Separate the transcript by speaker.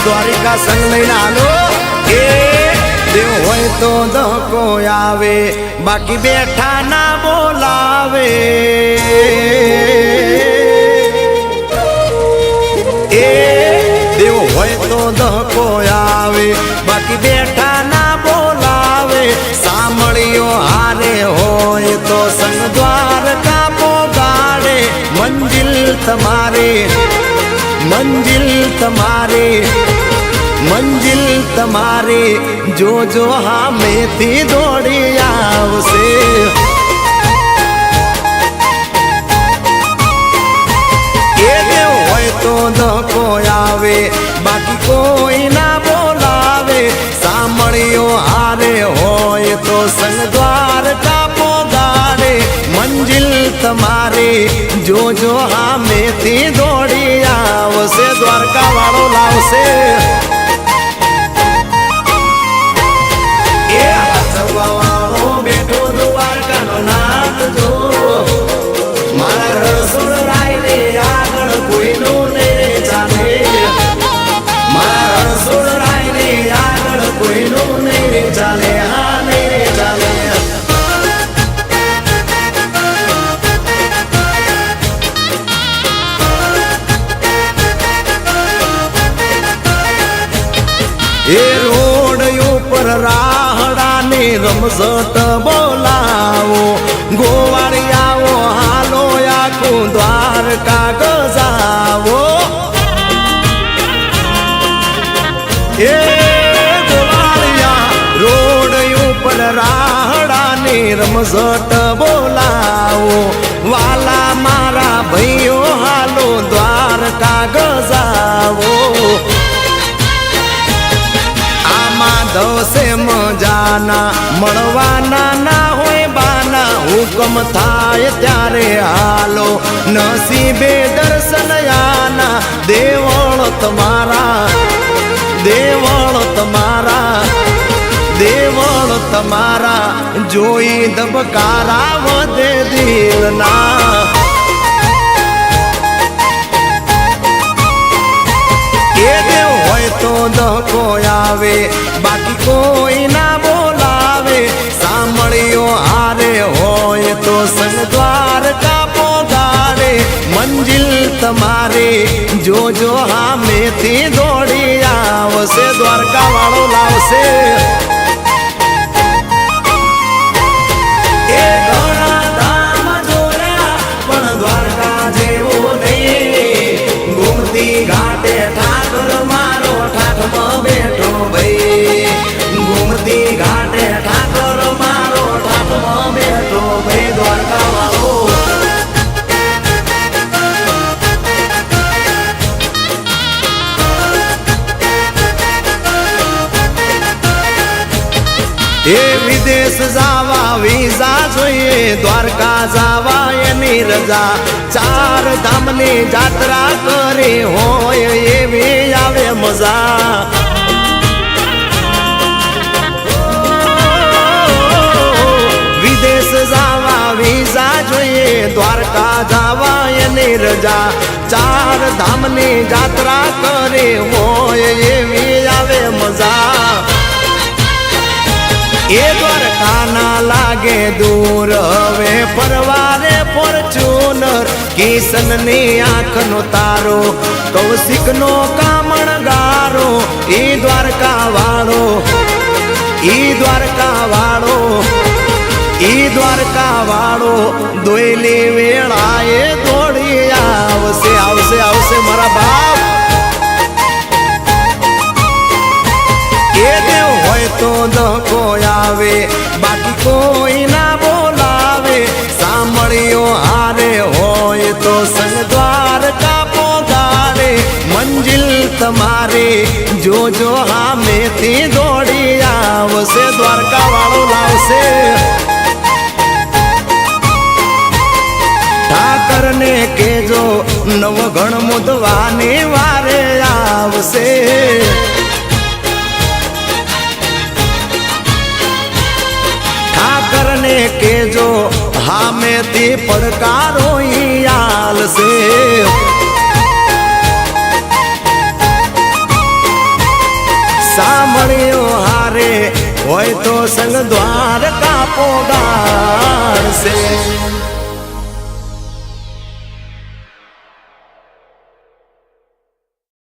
Speaker 1: દ્વારિકા સંગ લઈને હાલો એ દેવ હોય તો ધક્કો આવે બાકી બેઠા ના બોલાવે એ દેવ હોય તો ધક્કો આવે બાકી બેઠા ના બોલાવે સાંભળ્યો હારે હોય તો સંગ દ્વારકા પોગાડે મંજિલ તમારી જોજો હામેથી દોડી આવશે એ દેવ હોય તો ધક્કો આવે બાકી કોઈ ના બોલાવે સાંભળ્યો હારે હોય તો સંગ દ્વારકા પોગાડે મંજિલ તમારી જોજો હામેથી દોડી આવશે દ્વારકા વાળો લાવશે એ હસવા વાળો બેઠો દ્વારકાનો નાથ જો મારા રસોડ રાયને આગળ કોઈનું નહીં ચાલે મારા રસોડ રાયને આગળ કોઈનું નહીં ચાલે હા નહીં ચાલે એ રોડ ઉપર રાહડાની રમઝટ બોલાવો ગોવાળિયાઓ હાલો આખું દ્વારકા ગજાવો એ ગોવાળિયા રોડ ઉપર રાહડાની રમઝટ બોલાવો વાલા મારા ભાઈઓ હાલો દ્વારકા ગજાવો દસે મજાના મળવાના ના હોય બાના હુકમ થાય ત્યારે હાલો નસીબે દર્શન આના દેવળ તમારા જોઈ ધબકારા વધે દિલના એ દેવ હોય તો ધક્કો આવે બાકી કોઈ ના બોલાવે સાંભળ્યો હારે હોય તો સંગ દ્વારકા પોગાડે મંજિલ તમારી જોજો હામેથી દોડી આવશે દ્વારકા વાળો લાવશે એ ઘણા ધામ જોયા પણ દ્વારકા જેવો નહીં ગોમતી ઘાટે ઠાકર મારો ઠાઠમાં બેઠો ભાઈ ગોમતી ઘાટે ઠાકર મારો ઠાઠમાં બેઠો ભાઈ દ્વારકા વાળો એ વિદેશ જાવા વિઝા જોઈએ દ્વારકા જાવા એની રજા ચાર ધામની જાત્રા કરી હોય એવી આવે મજા વિદેશ જાવા વિઝા જોઈએ દ્વારકા જાવા એની રજા ચાર ધામની જાત્રા કરી હોય એવી આવે મજા એ દ્વારકા ના લાગે દૂર હવે પરવારે ફોર્ચ્યુનર કિશન ની આંખ નો તારો કૌશિક નો કામણ ગારો ઈ દ્વારકા વાળો દોયલી વેળાએ દોડી આવશે મારા બાપ એ દેવ હોય તો ધક્કો આવે બાકી કોઈ ના બોલાવે સાંભળ્યો હારે હોય તો સંગ દ્વારકા પોગાડે મંજિલ તમારી જોજો હામેથી દોડી આવશે દ્વારકા વાળો લાવશે ઠાકર ને કેજો નવગણ મુદવાની વારે આવશે ઠાકરને કેજો હામેથી પડકારો આલશે હોય તો સંગ દ્વારકા પોગાડશે.